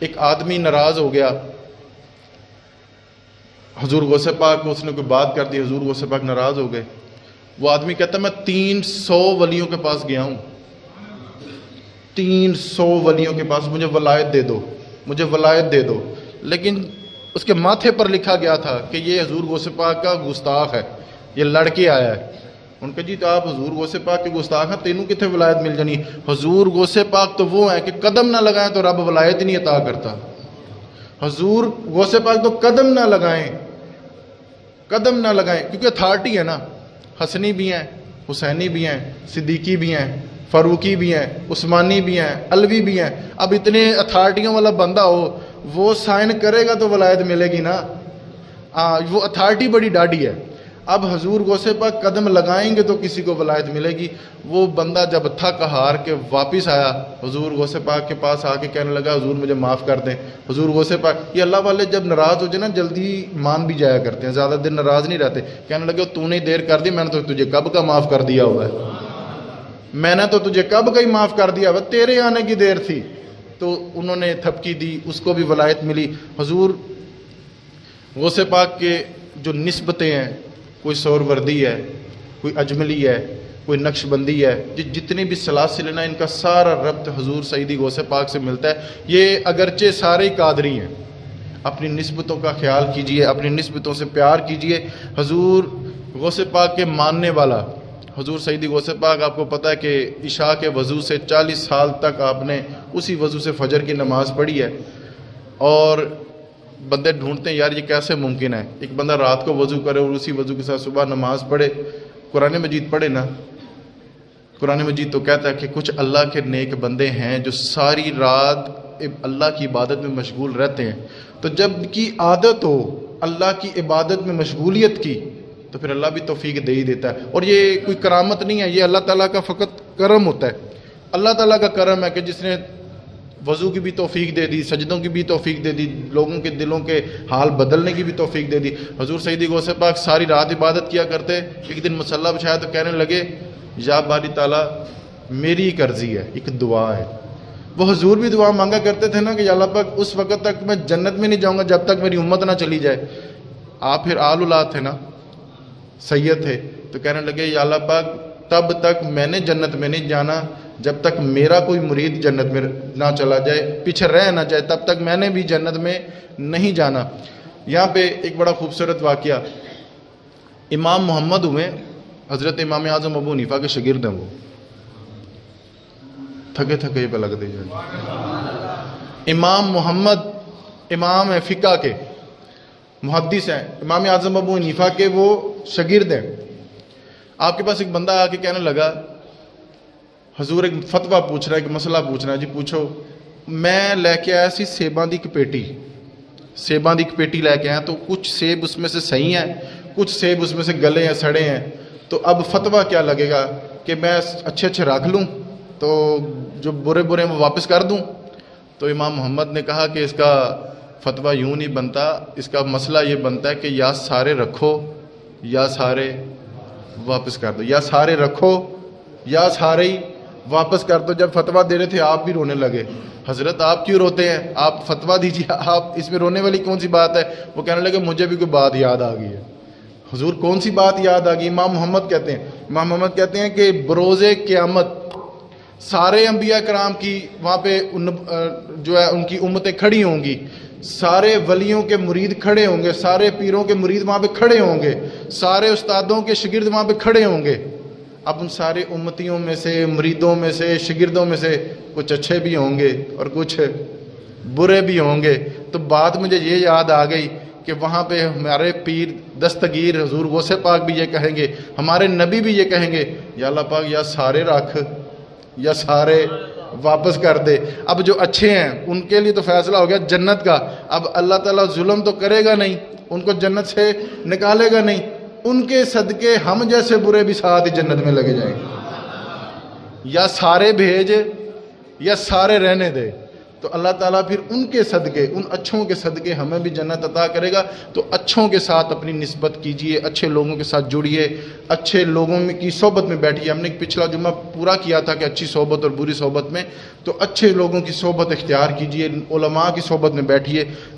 ایک آدمی ناراض ہو گیا حضور غوث پاک کو، اس نے کوئی بات کر دی، حضور غوث پاک ناراض ہو گئے۔ وہ آدمی کہتا ہے میں 300 ولیوں کے پاس گیا ہوں، 300 ولیوں کے پاس، مجھے ولایت دے دو، مجھے ولایت دے دو، لیکن اس کے ماتھے پر لکھا گیا تھا کہ یہ حضور غوث پاک کا گستاخ ہے، یہ لڑکے آیا ہے۔ ان کا جی تو آپ حضور غوث پاک کے گستاخ ہیں، تینوں کتنے ولایت مل جانی؟ حضور غوث پاک تو وہ ہیں کہ قدم نہ لگائیں تو رب ولایت ہی نہیں عطا کرتا۔ حضور غوث پاک تو قدم نہ لگائیں، قدم نہ لگائیں، کیونکہ اتھارٹی ہے نا، حسنی بھی ہیں، حسینی بھی ہیں، صدیقی بھی ہیں، فاروقی بھی ہیں، عثمانی بھی ہیں، علوی بھی ہیں۔ اب اتنے اتھارٹیوں والا بندہ ہو، وہ سائن کرے گا تو ولایت ملے گی نا، وہ اتھارٹی بڑی ڈاڈی ہے۔ اب حضور غوث پاک قدم لگائیں گے تو کسی کو ولایت ملے گی۔ وہ بندہ جب تھک ہار کے واپس آیا حضور غوث پاک کے پاس آ کے کہنے لگا حضور مجھے معاف کر دیں۔ حضور غوث پاک، یہ اللہ والے جب ناراض ہو جائے نا جلدی مان بھی جایا کرتے ہیں، زیادہ دن ناراض نہیں رہتے۔ کہنے لگے تو نے دیر کر دی، میں نے تو تجھے کب کا معاف کر دیا ہوا ہے، میں نے تو تجھے کب کا ہی معاف کر دیا ہوا، تیرے آنے کی دیر تھی۔ تو انہوں نے تھپکی دی، اس کو بھی ولایت ملی۔ حضور غوث پاک کے جو نسبتیں ہیں، کوئی سہروردی ہے، کوئی اجملی ہے، کوئی نقش بندی ہے، جتنے بھی سلاسل ہیں نا، ان کا سارا ربط حضور سیدی غوث پاک سے ملتا ہے۔ یہ اگرچہ سارے قادری ہیں، اپنی نسبتوں کا خیال کیجئے، اپنی نسبتوں سے پیار کیجئے۔ حضور غوث پاک کے ماننے والا حضور سیدی غوث پاک، آپ کو پتہ ہے کہ عشاء کے وضو سے 40 سال تک آپ نے اسی وضو سے فجر کی نماز پڑھی ہے۔ اور بندے ڈھونڈتے ہیں یار یہ کیسے ممکن ہے، ایک بندہ رات کو وضو کرے اور اسی وضو کے ساتھ صبح نماز پڑھے۔ قرآن مجید پڑھے نا، قرآن مجید تو کہتا ہے کہ کچھ اللہ کے نیک بندے ہیں جو ساری رات اللہ کی عبادت میں مشغول رہتے ہیں۔ تو جب کی عادت ہو اللہ کی عبادت میں مشغولیت کی تو پھر اللہ بھی توفیق دے ہی دیتا ہے۔ اور یہ کوئی کرامت نہیں ہے، یہ اللہ تعالیٰ کا فقط کرم ہوتا ہے۔ اللہ تعالیٰ کا کرم ہے کہ جس نے وضو کی بھی توفیق دے دی، سجدوں کی بھی توفیق دے دی، لوگوں کے دلوں کے حال بدلنے کی بھی توفیق دے دی۔ حضور سیدی غوث پاک ساری رات عبادت کیا کرتے، ایک دن مصلی بچھایا تو کہنے لگے یا باری تعالیٰ میری ایک عرضی ہے، ایک دعا ہے۔ وہ حضور بھی دعا مانگا کرتے تھے نا کہ یا اللہ پاک اس وقت تک میں جنت میں نہیں جاؤں گا جب تک میری امت نہ چلی جائے۔ آپ پھر آل اولاد تھے نا، سید تھے، تو کہنے لگے یا اللہ پاک تب تک میں نے جنت میں نہیں جانا جب تک میرا کوئی مرید جنت میں نہ چلا جائے، پیچھے رہ نہ جائے، تب تک میں نے بھی جنت میں نہیں جانا۔ یہاں پہ ایک بڑا خوبصورت واقعہ، امام محمد ہوئے، حضرت امام اعظم ابو حنیفہ کے شاگرد ہیں، وہ تھکے تھکے پہ لگ دے جائے۔ امام محمد امام ہے فقہ کے، محدث ہیں، امام اعظم ابو حنیفہ کے وہ شاگرد ہیں۔ آپ کے پاس ایک بندہ آ کے کہنے لگا حضور ایک فتویٰ پوچھ رہا ہے، ایک مسئلہ پوچھ رہا ہے۔ جی پوچھو۔ میں لے کے آیا سی سیباں دی ایک پیٹی، سیباں دی ایک پیٹی لے کے آیا، تو کچھ سیب اس میں سے صحیح ہیں، کچھ سیب اس میں سے گلے ہیں، سڑے ہیں، تو اب فتویٰ کیا لگے گا کہ میں اچھے اچھے رکھ لوں تو جو برے برے وہ واپس کر دوں؟ تو امام محمد نے کہا کہ اس کا فتویٰ یوں نہیں بنتا، اس کا مسئلہ یہ بنتا ہے کہ یا سارے رکھو یا سارے واپس کر دو، یا سارے رکھو یا سارے ہی واپس کر دو۔ جب فتویٰ دے رہے تھے آپ بھی رونے لگے۔ حضرت آپ کیوں روتے ہیں، آپ فتویٰ دیجیے، آپ اس میں رونے والی کون سی بات ہے؟ وہ کہنے لگے مجھے بھی کوئی بات یاد آ گئی ہے۔ حضور کون سی بات یاد آ گئی؟ امام محمد کہتے ہیں، امام محمد کہتے ہیں کہ بروز قیامت سارے انبیاء کرام کی وہاں پہ جو ہے ان کی امتیں کھڑی ہوں گی، سارے ولیوں کے مرید کھڑے ہوں گے، سارے پیروں کے مرید وہاں پہ کھڑے ہوں گے، سارے استادوں کے شاگرد وہاں پہ کھڑے ہوں گے۔ اب ان سارے امتیوں میں سے، مریدوں میں سے، شاگردوں میں سے کچھ اچھے بھی ہوں گے اور کچھ برے بھی ہوں گے۔ تو بات مجھے یہ یاد آ گئی کہ وہاں پہ ہمارے پیر دستگیر حضور غوث پاک بھی یہ کہیں گے، ہمارے نبی بھی یہ کہیں گے یا اللہ پاک یا سارے رکھ یا سارے واپس کر دے۔ اب جو اچھے ہیں ان کے لیے تو فیصلہ ہو گیا جنت کا، اب اللہ تعالیٰ ظلم تو کرے گا نہیں، ان کو جنت سے نکالے گا نہیں، ان کے صدقے ہم جیسے برے بھی ساتھ ہی جنت میں لگے جائیں گے۔ یا سارے بھیج یا سارے رہنے دے، تو اللہ تعالیٰ پھر ان کے صدقے، ان اچھوں کے صدقے ہمیں بھی جنت عطا کرے گا۔ تو اچھوں کے ساتھ اپنی نسبت کیجئے، اچھے لوگوں کے ساتھ جڑیے، اچھے لوگوں کی صحبت میں بیٹھیے۔ ہم نے پچھلا جمعہ پورا کیا تھا کہ اچھی صحبت اور بری صحبت میں، تو اچھے لوگوں کی صحبت اختیار کیجئے، علماء کی صحبت میں بیٹھیے۔